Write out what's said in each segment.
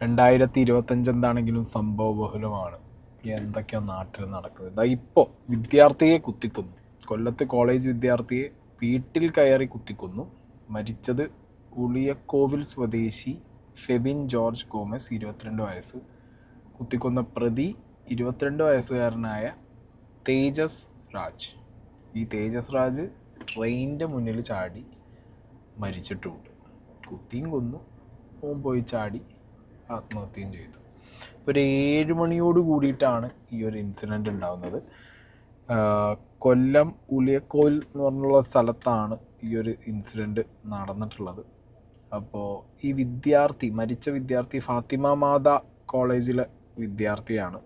2025 എന്താണെങ്കിലും സംഭവബഹുലമാണ്. എന്തൊക്കെയാ നാട്ടിൽ നടക്കുന്നത്. ഇതാ ഇപ്പോൾ വിദ്യാർത്ഥിയെ കുത്തിക്കുന്നു. കൊല്ലത്ത് കോളേജ് വിദ്യാർത്ഥിയെ വീട്ടിൽ കയറി കുത്തിക്കുന്നു. മരിച്ചത് ഉളിയക്കോവിൽ സ്വദേശി ഫെബിൻ ജോർജ് ഗോമസ്, 22 വയസ്സ്. കുത്തിക്കൊന്ന പ്രതി 22 വയസ്സുകാരനായ തേജസ് രാജ്. ഈ തേജസ് രാജ് ട്രെയിനിൻ്റെ മുന്നിൽ ചാടി മരിച്ചിട്ടുമുണ്ട്. കുത്തിയും കൊന്നു, ഓൻ പോയി ചാടി ആത്മഹത്യയും ചെയ്തു. ഒരു 7 മണിയോട് കൂടിയിട്ടാണ് ഈ ഒരു ഇൻസിഡൻറ്റ് ഉണ്ടാകുന്നത്. കൊല്ലം ഉളിയക്കോവിൽ എന്ന് പറഞ്ഞുള്ള സ്ഥലത്താണ് ഈ ഒരു ഇൻസിഡൻറ്റ് നടന്നിട്ടുള്ളത്. അപ്പോൾ ഈ മരിച്ച വിദ്യാർത്ഥി ഫാത്തിമ മാതാ കോളേജിലെ വിദ്യാർത്ഥിയാണ്.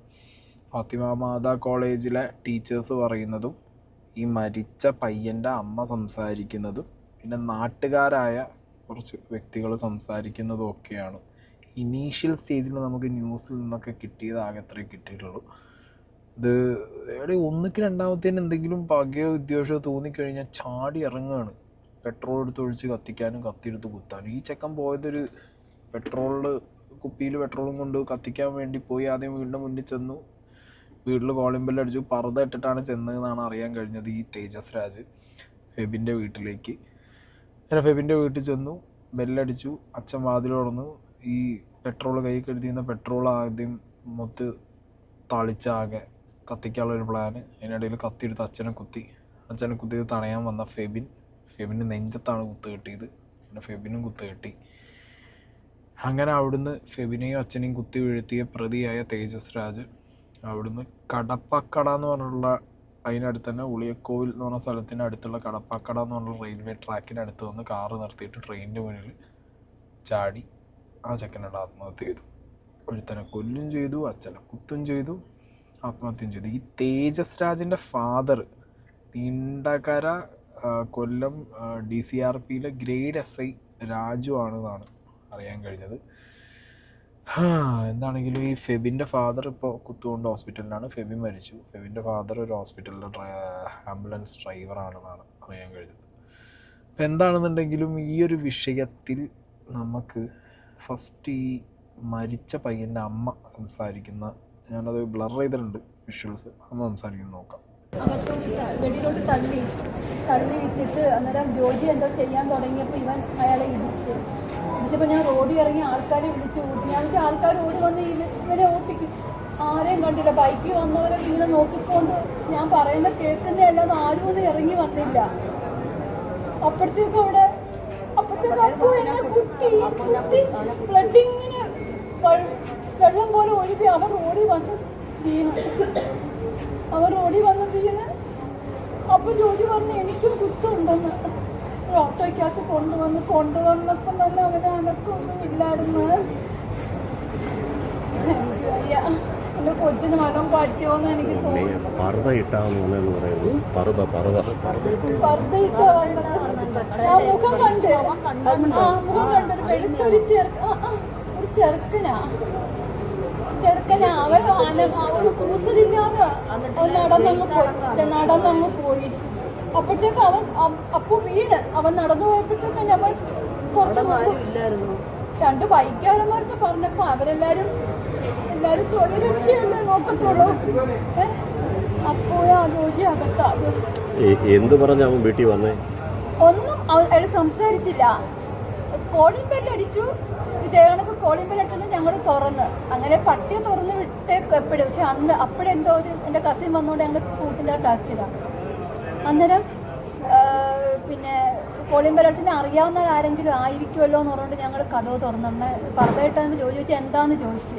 ഫാത്തിമ മാതാ കോളേജിലെ ടീച്ചേഴ്സ് പറയുന്നതും ഈ മരിച്ച പയ്യൻ്റെ അമ്മ സംസാരിക്കുന്നതും പിന്നെ നാട്ടുകാരായ കുറച്ച് വ്യക്തികൾ സംസാരിക്കുന്നതും ഒക്കെയാണ് ഇനീഷ്യൽ സ്റ്റേജിൽ നമുക്ക് ന്യൂസിൽ നിന്നൊക്കെ കിട്ടിയതാകെ അത്രേ കിട്ടിയിട്ടുള്ളൂ. ഇത് ഒന്നിക്ക് രണ്ടാമത്തേന് എന്തെങ്കിലും പകയോ വിദ്വേഷമോ തോന്നിക്കഴിഞ്ഞാൽ ചാടി ഇറങ്ങുകയാണ്. പെട്രോൾ എടുത്ത് ഒഴിച്ച് കത്തിക്കാനും കത്തിയെടുത്ത് കുത്താനും. ഈ ചെക്കൻ പോയതൊരു കുപ്പിയിൽ പെട്രോളും കൊണ്ട് കത്തിക്കാൻ വേണ്ടി പോയി. ആദ്യം വീടിൻ്റെ മുന്നിൽ ചെന്നു, വീട്ടിൽ കോളിംഗ് ബെല്ല് അടിച്ചു. പർദ്ദ ഇട്ടിട്ടാണ് ചെന്നതെന്നാണ് അറിയാൻ കഴിഞ്ഞത്. ഈ തേജസ് രാജ് ഫെബിൻ്റെ വീട്ടിലേക്ക്. അങ്ങനെ ഫെബിൻ്റെ വീട്ടിൽ ചെന്നു, ബെല്ലടിച്ചു, അച്ഛൻ വാതിൽ തുറന്നു. ഈ പെട്രോൾ കൈ കരുതിയുന്ന പെട്രോൾ ആദ്യം മൊത്ത് തളിച്ചാകെ കത്തിക്കാനുള്ളൊരു പ്ലാന്. അതിനിടയിൽ കത്തിയെടുത്ത് അച്ഛനെ കുത്തിയത് തടയാൻ വന്ന ഫെബിൻ്റെ നെഞ്ചത്താണ് കുത്ത് കിട്ടിയത്. അങ്ങനെ ഫെബിനും കുത്ത് കിട്ടി. അങ്ങനെ അവിടുന്ന് ഫെബിനെയും അച്ഛനെയും കുത്തി വീഴ്ത്തിയ പ്രതിയായ തേജസ് രാജ് അവിടുന്ന് കടപ്പക്കട എന്ന് പറഞ്ഞുള്ള അതിനടുത്ത് തന്നെ ഉളിയക്കോവിൽ എന്ന് പറഞ്ഞ സ്ഥലത്തിൻ്റെ അടുത്തുള്ള കടപ്പക്കട എന്ന് പറഞ്ഞ റെയിൽവേ ട്രാക്കിൻ്റെ അടുത്ത് വന്ന് കാറ് നിർത്തിയിട്ട് ട്രെയിനിൻ്റെ മുന്നിൽ ചാടി ആ ചെക്കനോട് ആത്മഹത്യ ചെയ്തു. ഒരുത്തനെ കൊല്ലും ചെയ്തു, അച്ഛനെ കുത്തും ചെയ്തു, ആത്മഹത്യയും ചെയ്തു. ഈ തേജസ് രാജിൻ്റെ ഫാദർ നീണ്ടകര കൊല്ലം DCRPയിലെ ഗ്രേഡ് SI രാജു ആണെന്നാണ് അറിയാൻ കഴിഞ്ഞത്. എന്താണെങ്കിലും ഈ ഫെബിൻ്റെ ഫാദർ ഇപ്പോൾ കുത്തുകൊണ്ട് ഹോസ്പിറ്റലിലാണ്. ഫെബിൻ മരിച്ചു. ഫെബിൻ്റെ ഫാദർ ഒരു ഹോസ്പിറ്റലിലെ ആംബുലൻസ് ഡ്രൈവറാണെന്നാണ് അറിയാൻ കഴിഞ്ഞത്. അപ്പോൾ എന്താണെന്നുണ്ടെങ്കിലും ഈ ഒരു വിഷയത്തിൽ നമുക്ക് ഫസ്റ്റ് ഈ മരിച്ച പയ്യൻ്റെ അമ്മ സംസാരിക്കുന്ന, ഞാനത് ബ്ലർ ചെയ്തിട്ടുണ്ട് വിഷ്വൽസ്, അമ്മ സംസാരിക്കുന്നത് നോക്കാം. വെടിയിലോട്ട് തള്ളി ഇട്ടിട്ട് അന്നേരം ജോജി എന്തോ ചെയ്യാൻ തുടങ്ങിയപ്പോൾ അയാളെ ഇടിച്ചപ്പോൾ ഞാൻ റോഡിൽ ഇറങ്ങി ആൾക്കാരെ വിളിച്ചു കൂട്ടി. ഞാൻ വെച്ചാൽ ആൾക്കാർ ഓടി വന്ന് ഇവരെ ഓട്ടിക്കും. ആരെയും കണ്ടില്ല. ബൈക്കിൽ വന്നവരൊക്കെ ഇങ്ങനെ നോക്കിക്കൊണ്ട് ഞാൻ പറയുന്നത് കേൾക്കുന്നതല്ലാതെ ആരും ഒന്നും ഇറങ്ങി വന്നില്ല. അപ്പോഴത്തേക്കും കുത്തി ബ്ലഡ് ഇങ്ങനെ വെള്ളം പോലെ ഒഴുകി അവർ റോഡിൽ വന്ന് വീണ്. അപ്പോൾ ജോജി പറഞ്ഞു എനിക്കും കുത്തുണ്ടെന്ന്. ഓട്ടോയ്ക്കകത്ത് കൊണ്ടുവന്നപ്പോൾ തന്നെ അവന് അനക്കൊന്നും ഇല്ലായിരുന്നു. എനിക്ക് വയ്യ, എൻ്റെ കൊച്ചിന് മരം പറ്റുമോന്ന് എനിക്ക് തോന്നുന്നു. പർദ്ദ ഇട്ടാ വന്നത്. മുഖം കണ്ടൊരു വെളുത്തൊരു ചെറുക്കനാ. അവന് കൂസലില്ലാതെ നടന്നങ്ങ് പോയി. അപ്പോഴത്തേക്ക് അവൻ നടന്നു പോയപ്പോഴത്തേക്ക് അവൻ കുറച്ച് 2 ബൈക്കുകാരന്മാർക്ക് പറഞ്ഞപ്പോൾ അവരെല്ലാരും സ്വയരക്ഷയല്ലേ നോക്കത്തുള്ളൂ. അപ്പോഴാ ജോജി അകത്താത്. എന്ത് പറഞ്ഞ അവൻ വീട്ടിൽ വന്നേ? ഒന്നും അയാൾ സംസാരിച്ചില്ല. കോളിംഗ് ബെല്ലടിച്ചു. ഇതേകണക്ക് കോളിംഗ് ബെല്ലടിച്ചത് ഞങ്ങൾ തുറന്ന്, അങ്ങനെ പട്ടിയെ തുറന്ന് വിട്ടേക്ക് എപ്പോഴും. പക്ഷെ അപ്പോഴെന്തോ എൻ്റെ കസിൻ വന്നുകൊണ്ട് ഞങ്ങൾ കൂട്ടിലോട്ടാക്കിയതാണ്. അന്നേരം പിന്നെ കോളിംഗ് ബെല്ലടിച്ചിട്ട് അറിയാവുന്ന ആരെങ്കിലും ആയിരിക്കുമല്ലോ എന്ന് പറഞ്ഞുകൊണ്ട് ഞങ്ങൾ കഥവ് തുറന്നിട്ട് പറഞ്ഞിട്ടാകുമ്പോൾ ചോദിച്ചു എന്താന്ന് ചോദിച്ച്.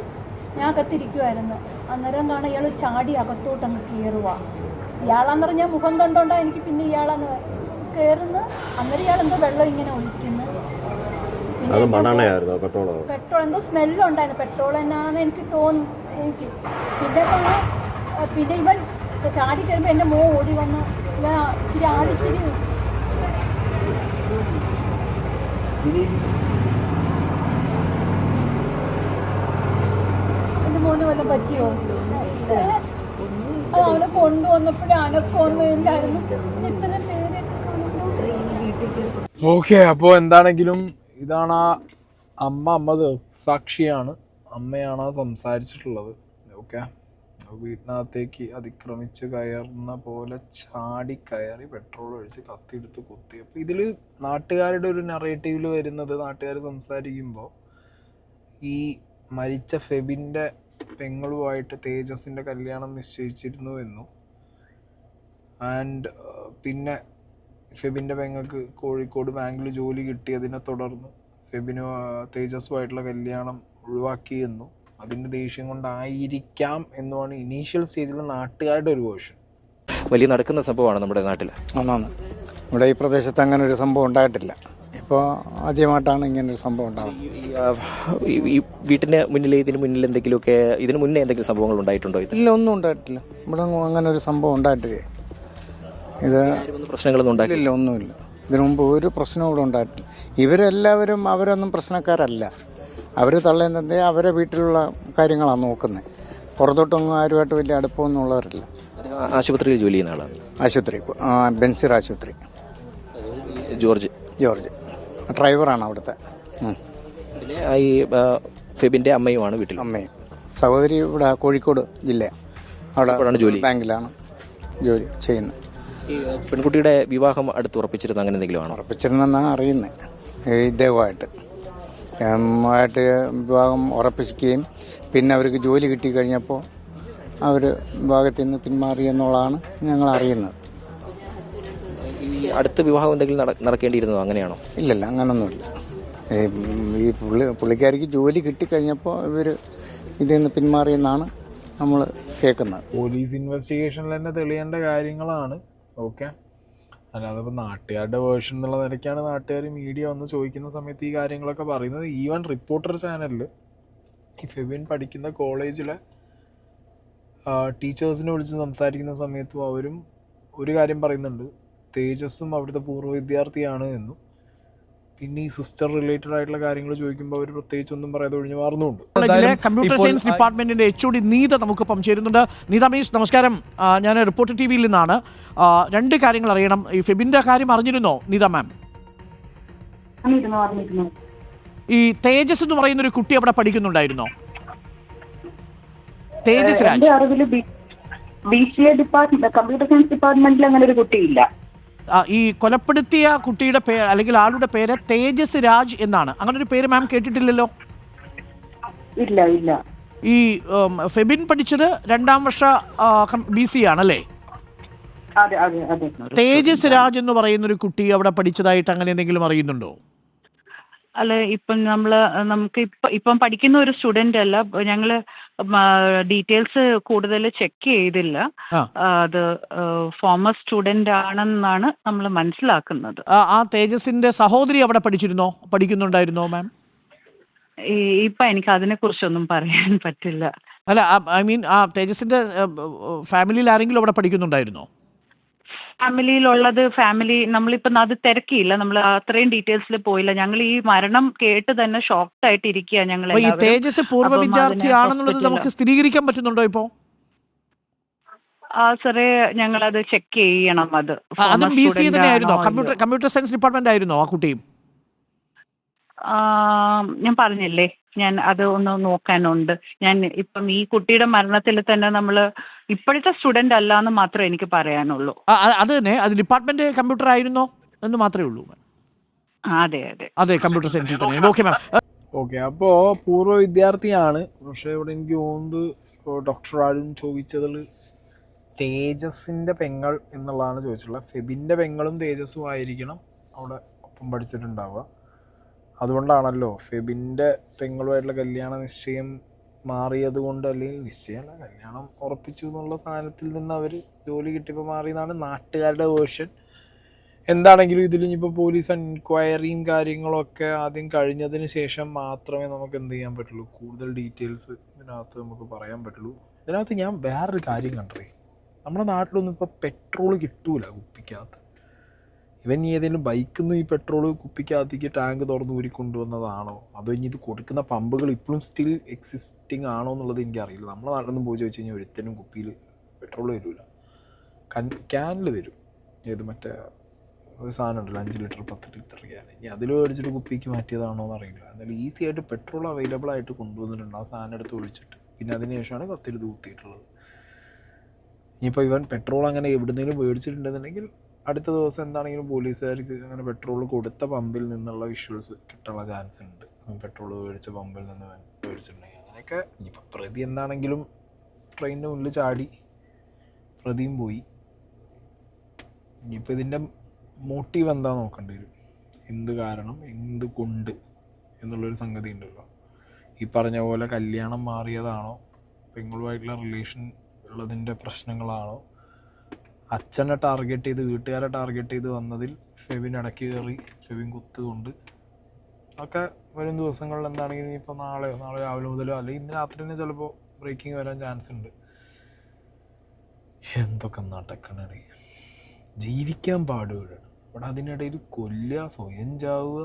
ഞാൻ അകത്തിരിക്കുമായിരുന്നു. അന്നേരം കാണാൻ ഇയാൾ ചാടി അകത്തോട്ട് അങ്ങ് കയറുക. ഇയാളാന്ന് പറഞ്ഞാൽ മുഖം കണ്ടോണ്ടാ എനിക്ക് പിന്നെ ഇയാളാന്ന് കയറുന്ന. അന്നേരം ഇയാൾ എന്തോ വെള്ളം ഇങ്ങനെ ഒഴിക്കുന്നു. പെട്രോൾ എന്തോ സ്മെല്ലുണ്ടായിരുന്നു. പെട്രോൾ എന്നാണെന്ന് എനിക്ക് തോന്നുന്നു. പിന്നെ ഇവൻ ചാടി കയറുമ്പോൾ എൻ്റെ മോൻ ഓടി വന്ന് ഇച്ചിരി ആടിച്ചിരി എൻ്റെ മോന് വല്ലതും പറ്റിയോ? അത് അവനെ കൊണ്ടുവന്നപ്പോഴേ അനക്കൊന്നും ഇല്ലായിരുന്നു. ഇത്ര പേരൊക്കെ. ഓക്കെ, അപ്പോൾ എന്താണെങ്കിലും ഇതാണ് ആ അമ്മ സാക്ഷിയാണ്. അമ്മയാണ് സംസാരിച്ചിട്ടുള്ളത്. ഓക്കെ, വീട്ടിനകത്തേക്ക് അതിക്രമിച്ച് കയറുന്ന പോലെ ചാടി കയറി പെട്രോൾ ഒഴിച്ച് കത്തിയെടുത്ത് കുത്തി. അപ്പോൾ ഇതിൽ നാട്ടുകാരുടെ ഒരു നറേറ്റീവിൽ വരുന്നത്, നാട്ടുകാർ സംസാരിക്കുമ്പോൾ ഈ മരിച്ച ഫെബിൻ്റെ പെങ്ങളുമായിട്ട് തേജസിൻ്റെ കല്യാണം നിശ്ചയിച്ചിരുന്നു എന്നും, ആൻഡ് പിന്നെ ഫെബിൻ്റെ പെങ്ങൾക്ക് കോഴിക്കോട് ബാങ്കിൽ ജോലി കിട്ടിയതിനെ തുടർന്ന് ഫെബിന് തേജസ്സുമായിട്ടുള്ള കല്യാണം ഒഴിവാക്കിയെന്നും അതിൻ്റെ ദേഷ്യം കൊണ്ടായിരിക്കാം എന്നുമാണ് ഇനീഷ്യൽ സ്റ്റേജിൽ നാട്ടുകാരുടെ ഒരു വേർഷൻ. വലിയ നടക്കുന്ന സംഭവമാണ് നമ്മുടെ നാട്ടിൽ. ഒന്നാണ് ഇവിടെ ഈ പ്രദേശത്ത് അങ്ങനെ ഒരു സംഭവം ഉണ്ടായിട്ടില്ല. ഇപ്പോൾ ആദ്യമായിട്ടാണ് ഇങ്ങനൊരു സംഭവം ഉണ്ടാകുന്നത്. ഈ വീട്ടിന് മുന്നിൽ ഇതിന് മുന്നിൽ എന്തെങ്കിലുമൊക്കെ ഇതിന് മുന്നേ എന്തെങ്കിലും സംഭവങ്ങൾ ഉണ്ടായിട്ടുണ്ടോ? ഇല്ല, ഒന്നും ഉണ്ടായിട്ടില്ല. ഇവിടെ അങ്ങനെ ഒരു സംഭവം ഉണ്ടായിട്ടില്ല. ഇത് പ്രശ്നങ്ങളൊന്നും ഉണ്ടായില്ല. ഇല്ല, ഒന്നുമില്ല. ഇതിനു മുമ്പ് ഒരു പ്രശ്നവും ഇവിടെ ഉണ്ടായിട്ടില്ല. ഇവരെല്ലാവരും അവരൊന്നും പ്രശ്നക്കാരല്ല. അവർ തള്ളുന്നത് അവരെ വീട്ടിലുള്ള കാര്യങ്ങളാണ് നോക്കുന്നത്. പുറത്തോട്ടൊന്നും ആരുമായിട്ട് വലിയ അടുപ്പമൊന്നും ഉള്ളവരല്ല. ആശുപത്രിയിൽ ജോലി ചെയ്യുന്ന ആളാണ്. ആശുപത്രി ബെൻസിർ ആശുപത്രി. ജോർജ് ഡ്രൈവറാണ് അവിടുത്തെ. പിന്നെ ഈ ഫെബിൻ്റെ അമ്മയുമാണ് വീട്ടിൽ. അമ്മയും സഹോദരി ഇവിടെ കോഴിക്കോട് ജില്ല അവിടെ ജോലി ബാങ്കിലാണ് ജോലി ചെയ്യുന്നത്. ഈ പെൺകുട്ടിയുടെ വിവാഹം അടുത്ത് ഉറപ്പിച്ചിരുന്ന അങ്ങനെ എന്തെങ്കിലും ആണോ? ഉറപ്പിച്ചിരുന്നെന്നാണ് അറിയുന്നത്. ഇദ്ദേഹമായിട്ട് വിവാഹം ഉറപ്പിക്കുകയും പിന്നെ അവർക്ക് ജോലി കിട്ടിക്കഴിഞ്ഞപ്പോൾ അവർ വിവാഹത്തിൽ നിന്ന് പിന്മാറി എന്നുള്ളതാണ് ഞങ്ങൾ അറിയുന്നത്. ഈ അടുത്ത വിവാഹം എന്തെങ്കിലും നടക്കേണ്ടിയിരുന്നോ? അങ്ങനെയാണോ? ഇല്ലല്ല, അങ്ങനൊന്നുമില്ല. ഈ പുള്ളിക്കാരിക്ക് ജോലി കിട്ടിക്കഴിഞ്ഞപ്പോൾ ഇവർ ഇതിൽ നിന്ന് പിന്മാറിയെന്നാണ് നമ്മൾ കേൾക്കുന്നത്. പോലീസ് ഇൻവെസ്റ്റിഗേഷനിൽ തന്നെ തെളിയേണ്ട കാര്യങ്ങളാണ്. ഓക്കെ, അല്ലാതെ ഇപ്പോൾ നാട്ടുകാരുടെ വേർഷൻ എന്നുള്ള നിലയ്ക്കാണ് നാട്ടുകാർ മീഡിയ വന്ന് ചോദിക്കുന്ന സമയത്ത് ഈ കാര്യങ്ങളൊക്കെ പറയുന്നത്. ഈവൻ റിപ്പോർട്ടർ ചാനലിൽ ഈ ഫെബിൻ പഠിക്കുന്ന കോളേജിലെ ടീച്ചേഴ്സിനെ വിളിച്ച് സംസാരിക്കുന്ന സമയത്തും അവരും ഒരു കാര്യം പറയുന്നുണ്ട്, തേജസ്സും അവിടുത്തെ പൂർവ്വ വിദ്യാർത്ഥിയാണ് എന്നും. പിന്നെ ഈ സിസ്റ്റർ റിലേറ്റഡ് ആയിട്ടുള്ള കാര്യങ്ങൾ ചോദിക്കുമ്പോൾ അവർ പ്രത്യേകിച്ചൊന്നും പറയാതെ ഒഴിഞ്ഞു മാറുന്നുണ്ട്. കമ്പ്യൂട്ടർ സയൻസ് ഡിപ്പാർട്ട്മെന്റിന്റെ HOD നീത നമുക്കൊപ്പം ചേരുന്നുണ്ട്. നീത മീസ്, നമസ്കാരം. ഞാൻ റിപ്പോർട്ടർ TVയിൽ നിന്നാണ്. രണ്ട് കാര്യങ്ങൾ അറിയണം. ഈ ഫെബിന്റെ കാര്യം അറിഞ്ഞിരുന്നോ നീത മാം? ഈ തേജസ് എന്ന് പറയുന്ന ഒരു കുട്ടി അവിടെ പഠിക്കുന്നുണ്ടായിരുന്നോ? തേജസ് രാജ്. കമ്പ്യൂട്ടർ സയൻസ് ഡിപ്പാർട്ട്മെന്റിൽ അങ്ങനെ ഒരു കുട്ടിയില്ല. ഈ കൊലപ്പെടുത്തിയ കുട്ടിയുടെ പേര് അല്ലെങ്കിൽ ആളുടെ പേര് തേജസ് രാജ് എന്നാണ്. അങ്ങനെ ഒരു പേര് മാം കേട്ടിട്ടില്ലല്ലോ? ഇല്ല ഇല്ല. ഈ ഫെബിൻ പഠിച്ചത് 2ാം വർഷ BC ആണല്ലേ? അതെ അതെ അതെ. തേജസ് രാജ് എന്ന് പറയുന്ന ഒരു കുട്ടി അവിടെ പഠിച്ചതായിട്ട് അങ്ങനെ എന്തെങ്കിലും അറിയുന്നുണ്ടോ? അല്ല, നമുക്ക് ഇപ്പം പഠിക്കുന്ന ഒരു സ്റ്റുഡന്റ് അല്ല. ഞങ്ങള് ഡീറ്റെയിൽസ് കൂടുതൽ ചെക്ക് ചെയ്തില്ല. അത് ഫോമർ സ്റ്റുഡന്റ് ആണെന്നാണ് നമ്മൾ മനസ്സിലാക്കുന്നത്. ആ തേജസിന്റെ സഹോദരി അവിടെ പഠിക്കുന്നുണ്ടായിരുന്നോ മാം? ഇപ്പൊ എനിക്ക് അതിനെ കുറിച്ചൊന്നും പറയാൻ പറ്റില്ല. അല്ല, ഐ മീൻ ആ തേജസിന്റെ ഫാമിലിയിൽ ആരെങ്കിലും അവിടെ പഠിക്കുന്നുണ്ടായിരുന്നോ? ഫാമിലി നമ്മളിപ്പം അത് തിരക്കിയില്ല. നമ്മൾ അത്രയും ഡീറ്റെയിൽസിൽ പോയില്ല. ഞങ്ങൾ ഈ മരണം കേട്ട് തന്നെ ഷോക്ക്ഡ് ആയിട്ടിരിക്കുക ഞങ്ങൾ. ഈ തേജസ് പൂർവ്വ വിദ്യാർത്ഥിയാണെന്നുള്ളത് നമുക്ക് സ്ഥിരീകരിക്കാൻ പറ്റുന്നുണ്ടോ ഇപ്പോ? സാറേ, ഞങ്ങളത് ചെക്ക് ചെയ്യണം. അതും BC തന്നെയായിരുന്നോ? കമ്പ്യൂട്ടർ സയൻസ് ഡിപ്പാർട്ട്മെന്റ് ആയിരുന്നോ ആ കുട്ടിയും? ഞാൻ പറഞ്ഞില്ലേ, ഞാൻ അത് ഒന്ന് നോക്കാനുണ്ട്. ഞാൻ ഇപ്പം ഈ കുട്ടിയുടെ മരണത്തിൽ തന്നെ നമ്മൾ ഇപ്പോഴത്തെ സ്റ്റുഡന്റ് അല്ല എന്ന് മാത്രമേ എനിക്ക് പറയാനുള്ളൂ. അത് തന്നെ, അത് ഡിപ്പാർട്ട്മെന്റ് കമ്പ്യൂട്ടർ ആയിരുന്നോ എന്ന് മാത്രമേ ഉള്ളൂ. അതെ അതെ അതെ, കമ്പ്യൂട്ടർ സയൻസിൽ തന്നെ. Okay ma'am. ഓക്കെ, അപ്പോൾ പൂർവ്വ വിദ്യാർത്ഥിയാണ്. പക്ഷേ ഇവിടെ എനിക്ക് തോന്നുന്നത് ഡോക്ടർ ആരും ചോദിച്ചതിൽ തേജസിൻ്റെ പെങ്ങൾ എന്നുള്ളതാണ് ചോദിച്ചിട്ടുള്ളത്. ഫെബിൻ്റെ പെങ്ങളും തേജസ്സും ആയിരിക്കണം അവിടെ ഒപ്പം പഠിച്ചിട്ടുണ്ടാവുക. അതുകൊണ്ടാണല്ലോ ഫെബിൻ്റെ പെങ്ങളുമായിട്ടുള്ള കല്യാണ നിശ്ചയം മാറിയത് കൊണ്ട്, അല്ലെങ്കിൽ നിശ്ചയമല്ല, കല്യാണം ഉറപ്പിച്ചു എന്നുള്ള സാധനത്തിൽ നിന്ന് അവർ ജോലി കിട്ടിയപ്പോൾ മാറിയെന്നാണ് നാട്ടുകാരുടെ വേർഷൻ. എന്താണെങ്കിലും ഇതിൽ ഇനിയിപ്പോൾ പോലീസ് എൻക്വയറിയും കാര്യങ്ങളൊക്കെ ആദ്യം കഴിഞ്ഞതിന് ശേഷം മാത്രമേ നമുക്ക് എന്ത് ചെയ്യാൻ പറ്റുള്ളൂ, കൂടുതൽ ഡീറ്റെയിൽസ് ഇതിനകത്ത് നമുക്ക് പറയാൻ പറ്റുള്ളൂ. ഇതിനകത്ത് ഞാൻ വേറൊരു കാര്യം കണ്ടേ, നമ്മുടെ നാട്ടിലൊന്നും ഇപ്പോൾ പെട്രോൾ കിട്ടൂല കുപ്പിക്കകത്ത്. ഇവൻ ഏതെങ്കിലും ബൈക്കിൽ നിന്ന് ഈ പെട്രോൾ കുപ്പിക്കകത്തേക്ക് ടാങ്ക് തുറന്ന് ഊരിക്കൊണ്ടുവന്നതാണോ, അതോ ഇനി ഇത് കൊടുക്കുന്ന പമ്പുകൾ ഇപ്പോഴും സ്റ്റിൽ എക്സിസ്റ്റിംഗ് ആണോ എന്നുള്ളത് എനിക്കറിയില്ല. നമ്മുടെ നാട്ടിലൊന്നും പോയി ചോദിച്ചു കഴിഞ്ഞാൽ ഒരുത്തനും കുപ്പിയിൽ പെട്രോൾ തരില്ല, ക്യാനിൽ തരും. ഏത് മറ്റേ ഒരു സാധനം ഉണ്ടല്ലോ 5 ലിറ്റർ 10 ലിറ്റർ ക്യാൻ. ഇനി അതിൽ മേടിച്ചിട്ട് കുപ്പിക്ക് മാറ്റിയതാണോ എന്നറിയില്ല. എന്നാലും ഈസി ആയിട്ട് പെട്രോൾ അവൈലബിൾ ആയിട്ട് കൊണ്ടുവന്നിട്ടുണ്ട്. ആ സാധനം എടുത്ത് ഒഴിച്ചിട്ട് പിന്നെ അതിന് ശേഷമാണ് കത്തിരുത് കുത്തിയിട്ടുള്ളത്. ഇനിയിപ്പോൾ ഇവൻ പെട്രോൾ അങ്ങനെ എവിടുന്നേലും മേടിച്ചിട്ടുണ്ടെന്നുണ്ടെങ്കിൽ അടുത്ത ദിവസം എന്താണെങ്കിലും പോലീസുകാർക്ക് അങ്ങനെ പെട്രോൾ കൊടുത്ത പമ്പിൽ നിന്നുള്ള വിഷ്വൽസ് കിട്ടാനുള്ള ചാൻസ് ഉണ്ട്. പെട്രോൾ മേടിച്ച പമ്പിൽ നിന്ന് മേടിച്ചിട്ടുണ്ടെങ്കിൽ അങ്ങനെയൊക്കെ. ഇനിയിപ്പോൾ പ്രതി എന്താണെങ്കിലും ട്രെയിനിൻ്റെ മുന്നിൽ ചാടി, പ്രതിയും പോയി. ഇനിയിപ്പോൾ ഇതിൻ്റെ മോട്ടീവ് എന്താ നോക്കേണ്ടി വരും. എന്ത് കാരണം, എന്ത് കൊണ്ട് എന്നുള്ളൊരു സംഗതി ഉണ്ടല്ലോ. ഈ പറഞ്ഞ പോലെ കല്യാണം മാറിയതാണോ, പെങ്ങളുമായിട്ടുള്ള റിലേഷൻ ഉള്ളതിൻ്റെ പ്രശ്നങ്ങളാണോ, അച്ഛനെ ടാർഗറ്റ് ചെയ്ത് വീട്ടുകാരെ ടാർഗറ്റ് ചെയ്ത് വന്നതിൽ ഫെബിൻ ഇടയ്ക്ക് കയറി ഫെബിൻ കുത്തുകൊണ്ട് ഒക്കെ വരും ദിവസങ്ങളിൽ എന്താണെങ്കിലും ഇപ്പോൾ നാളെ രാവിലെ മുതലോ അല്ലെങ്കിൽ ഇന്ന് രാത്രി തന്നെ ചിലപ്പോൾ ബ്രേക്കിംഗ് വരാൻ ചാൻസ് ഉണ്ട്. എന്തൊക്കെ നാട്ടക്കണേ, ജീവിക്കാൻ പാടുകയാണ് ഇവിടെ. അതിനിടയിൽ കൊല്ലുക, സ്വയം ചാവുക.